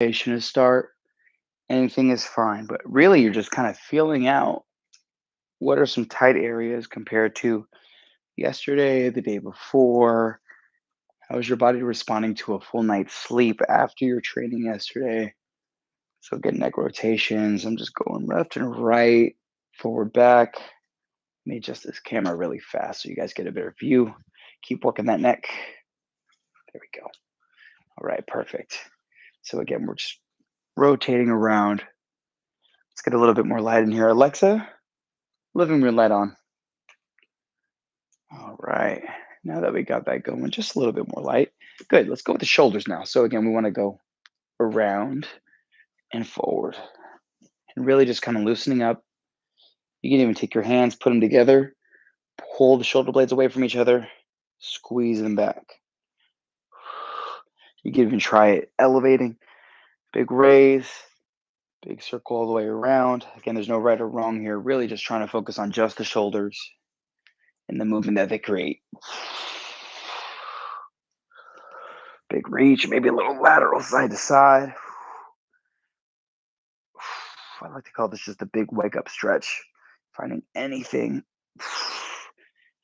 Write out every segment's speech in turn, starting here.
To start, anything is fine. But really, you're just kind of feeling out what are some tight areas compared to yesterday, the day before. How is your body responding to a full night's sleep after your training yesterday? So, get neck rotations. I'm just going left and right, forward, back. Let me adjust this camera really fast so you guys get a better view. Keep working that neck. There we go. All right, perfect. So, again, we're just rotating around. Let's get a little bit more light in here. Alexa, living room light on. All right. Now that we got that going, just a little bit more light. Good. Let's go with the shoulders now. So again, we want to go around and forward and really just kind of loosening up. You can even take your hands, put them together, pull the shoulder blades away from each other, squeeze them back. You can even try it elevating, big raise, big circle all the way around. Again, there's no right or wrong here. Really just trying to focus on just the shoulders and the movement that they create. Big reach, maybe a little lateral side to side. I like to call this just a big wake up stretch. Finding anything,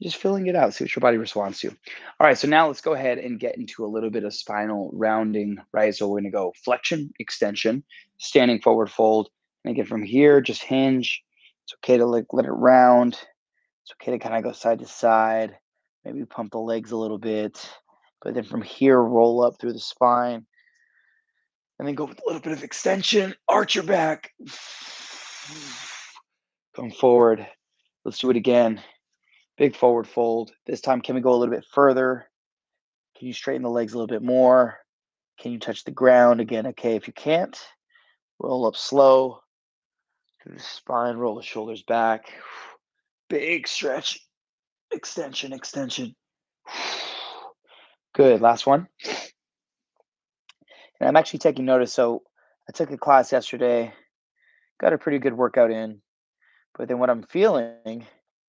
just filling it out, see what your body responds to. All right, so now let's go ahead and get into a little bit of spinal rounding, right? So we're gonna go flexion, extension, standing forward fold. And again, from here, just hinge. It's okay to like let it round. It's okay to kind of go side to side, maybe pump the legs a little bit. But then from here, roll up through the spine and then go with a little bit of extension, arch your back. Come forward. Let's do it again. Big forward fold. This time, can we go a little bit further? Can you straighten the legs a little bit more? Can you touch the ground again? Okay, if you can't, roll up slow through the spine, roll the shoulders back. Big stretch, extension, extension. Good. Last one. And I'm actually taking notice. So I took a class yesterday, got a pretty good workout in. But then what I'm feeling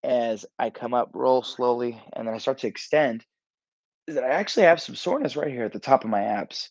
as I come up, roll slowly, and then I start to extend is that I actually have some soreness right here at the top of my abs.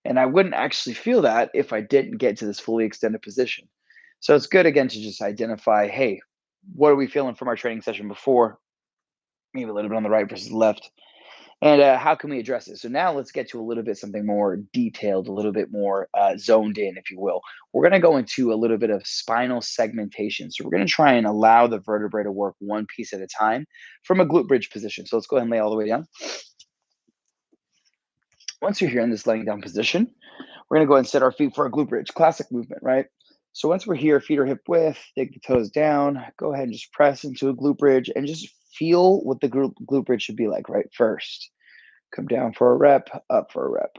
And I wouldn't actually feel that if I didn't get to this fully extended position. So it's good again to just identify, hey, what are we feeling from our training session before? Maybe a little bit on the right versus left. And how can we address it? So now let's get to a little bit something more detailed, a little bit more zoned in, if you will. We're going to go into a little bit of spinal segmentation. So we're going to try and allow the vertebrae to work one piece at a time from a glute bridge position. So let's go ahead and lay all the way down. Once you're here in this laying down position, we're going to go ahead and set our feet for a glute bridge, classic movement, right? So once we're here, feet are hip width, dig the toes down, go ahead and just press into a glute bridge and just feel what the glute bridge should be like, right? First, come down for a rep, up for a rep.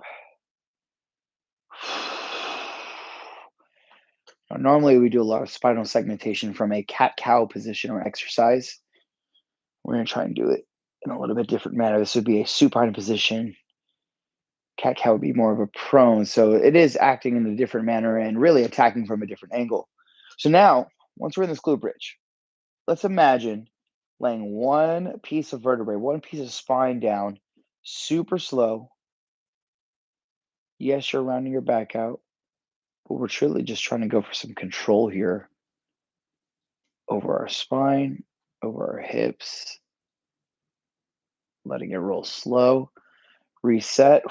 Now, normally, we do a lot of spinal segmentation from a cat cow position or exercise. We're going to try and do it in a little bit different manner. This would be a supine position. Cat cow would be more of a prone. So it is acting in a different manner and really attacking from a different angle. So now, once we're in this glute bridge, let's imagine laying one piece of vertebrae, one piece of spine down super slow. Yes, you're rounding your back out, but we're truly just trying to go for some control here over our spine, over our hips, letting it roll slow. Reset.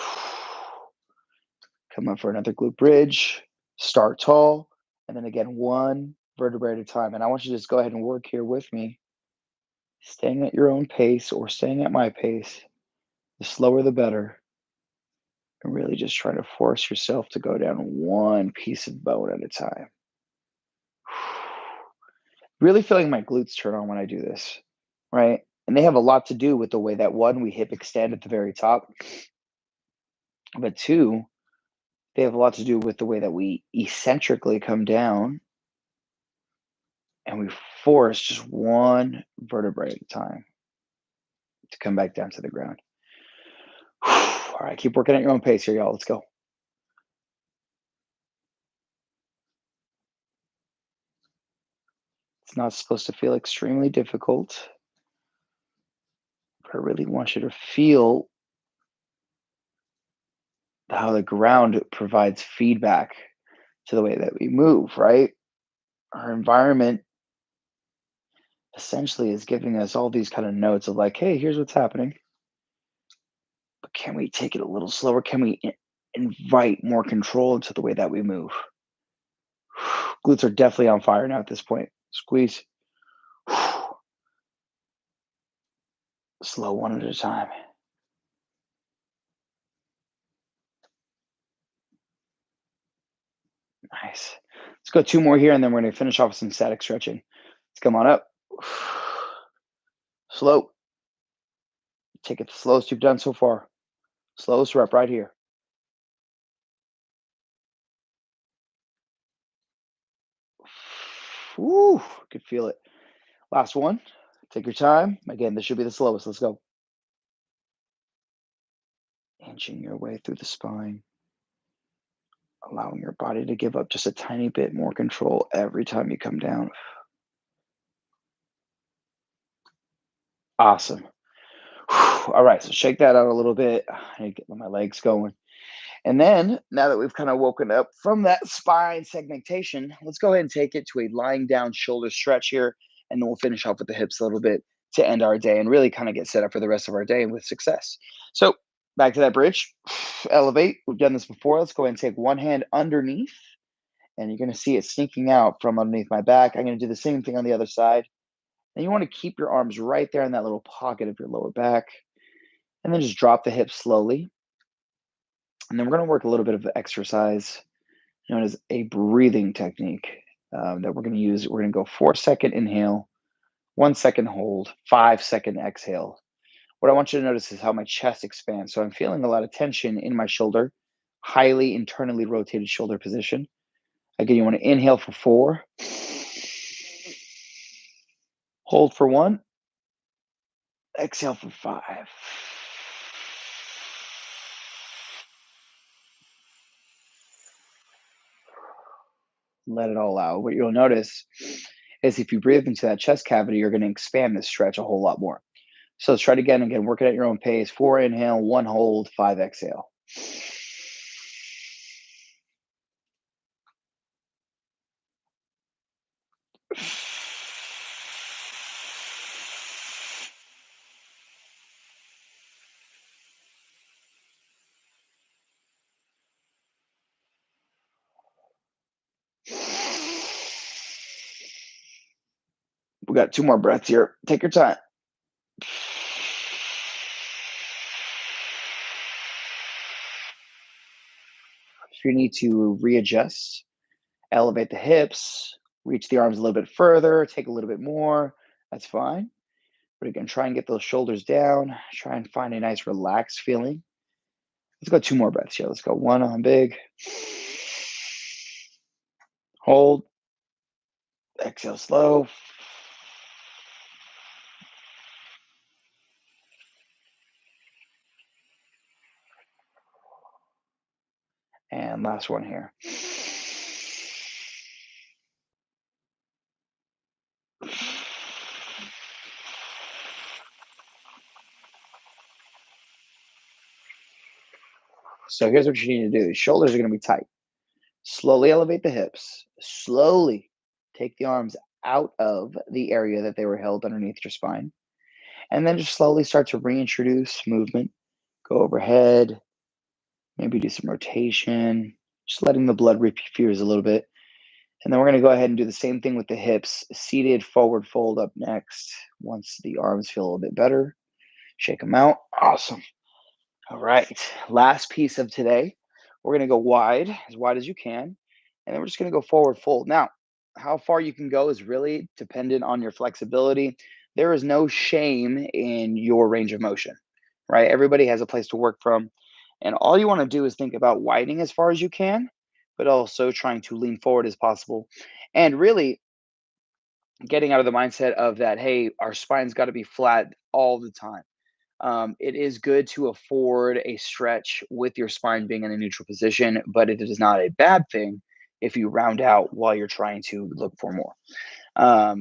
Come up for another glute bridge. Start tall. And then again, one vertebrae at a time. And I want you to just go ahead and work here with me, staying at your own pace or staying at my pace. The slower, the better. And really just trying to force yourself to go down one piece of bone at a time. Really feeling my glutes turn on when I do this, right? And they have a lot to do with the way that one, we hip extend at the very top, but two, they have a lot to do with the way that we eccentrically come down and we force just one vertebrae at a time to come back down to the ground. All right, keep working at your own pace here, y'all. Let's go. It's not supposed to feel extremely difficult, but I really want you to feel how the ground provides feedback to the way that we move, right? Our environment essentially is giving us all these kind of notes of like, hey, here's what's happening. But can we take it a little slower? Can we invite more control into the way that we move? Glutes are definitely on fire now at this point. Squeeze. Slow one at a time. Nice. Let's go two more here, and then we're going to finish off with some static stretching. Let's come on up. Slow. Take it the slowest you've done so far. Slowest rep right here. Woo, could feel it. Last one. Take your time. Again, this should be the slowest. Let's go. Inching your way through the spine, allowing your body to give up just a tiny bit more control every time you come down. Awesome. All right, so shake that out a little bit. I need to get my legs going. And then, now that we've kind of woken up from that spine segmentation, let's go ahead and take it to a lying down shoulder stretch here. And then we'll finish off with the hips a little bit to end our day and really kind of get set up for the rest of our day with success. So, back to that bridge, elevate. We've done this before. Let's go ahead and take one hand underneath, and you're going to see it sneaking out from underneath my back. I'm going to do the same thing on the other side. And you want to keep your arms right there in that little pocket of your lower back, and then just drop the hips slowly. And then we're going to work a little bit of exercise known as a breathing technique that we're going to use. We're going to go 4-second inhale, 1 second hold, 5-second exhale. What I want you to notice is how my chest expands. So I'm feeling a lot of tension in my shoulder, highly internally rotated shoulder position. Again, you want to inhale for 4, hold for 1, exhale for 5. Let it all out. What you'll notice is if you breathe into that chest cavity, you're going to expand this stretch a whole lot more. So let's try it again. Again, work it at your own pace. 4 inhale, 1 hold, 5 exhale. We got 2 more breaths here. Take your time. If you need to readjust, elevate the hips, reach the arms a little bit further, take a little bit more, that's fine. But again, try and get those shoulders down. Try and find a nice relaxed feeling. Let's go 2 more breaths here. Let's go 1 on big. Hold. Exhale slow. And last one here. So here's what you need to do. The shoulders are going to be tight. Slowly elevate the hips. Slowly take the arms out of the area that they were held underneath your spine. And then just slowly start to reintroduce movement. Go overhead, maybe do some rotation, just letting the blood refuse a little bit. And then we're going to go ahead and do the same thing with the hips. Seated forward fold up next. Once the arms feel a little bit better, shake them out. Awesome. All right. Last piece of today. We're going to go wide as you can. And then we're just going to go forward fold. Now, how far you can go is really dependent on your flexibility. There is no shame in your range of motion, right? Everybody has a place to work from. And all you want to do is think about widening as far as you can, but also trying to lean forward as possible. And really getting out of the mindset of that, hey, our spine's got to be flat all the time. It is good to afford a stretch with your spine being in a neutral position, but it is not a bad thing if you round out while you're trying to look for more.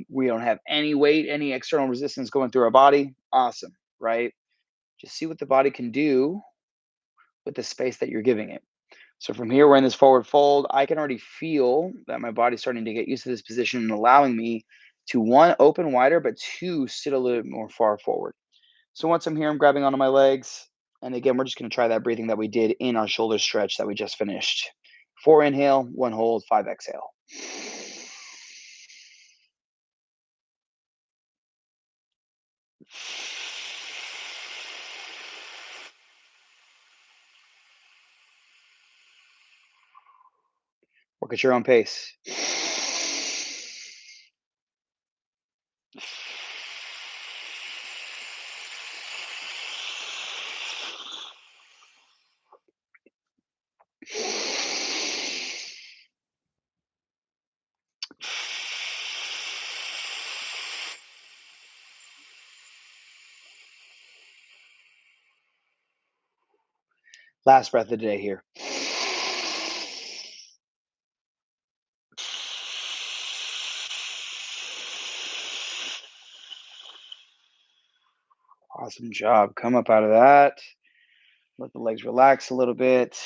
We don't have any weight, any external resistance going through our body. Awesome, right? Just see what the body can do with the space that you're giving it. So from here, we're in this forward fold. I can already feel that my body's starting to get used to this position and allowing me to one, open wider, but two, sit a little bit more far forward. So once I'm here, I'm grabbing onto my legs. And again, we're just going to try that breathing that we did in our shoulder stretch that we just finished. 4 inhale, 1 hold, 5 exhale. Work at your own pace. Last breath of the day here. Awesome job. Come up out of that. Let the legs relax a little bit.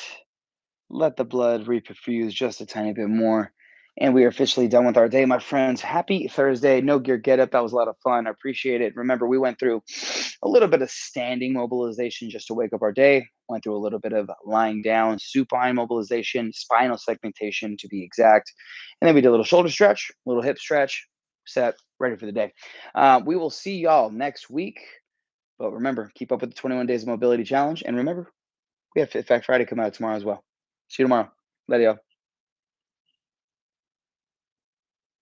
Let the blood reperfuse just a tiny bit more. And we are officially done with our day, my friends. Happy Thursday. No gear get up. That was a lot of fun. I appreciate it. Remember, we went through a little bit of standing mobilization just to wake up our day. Went through a little bit of lying down, supine mobilization, spinal segmentation to be exact. And then we did a little shoulder stretch, a little hip stretch, set, ready for the day. We will see y'all next week. But remember, keep up with the 21 Days of Mobility Challenge. And remember, we have Fit Fact Friday come out tomorrow as well. See you tomorrow. Later, y'all.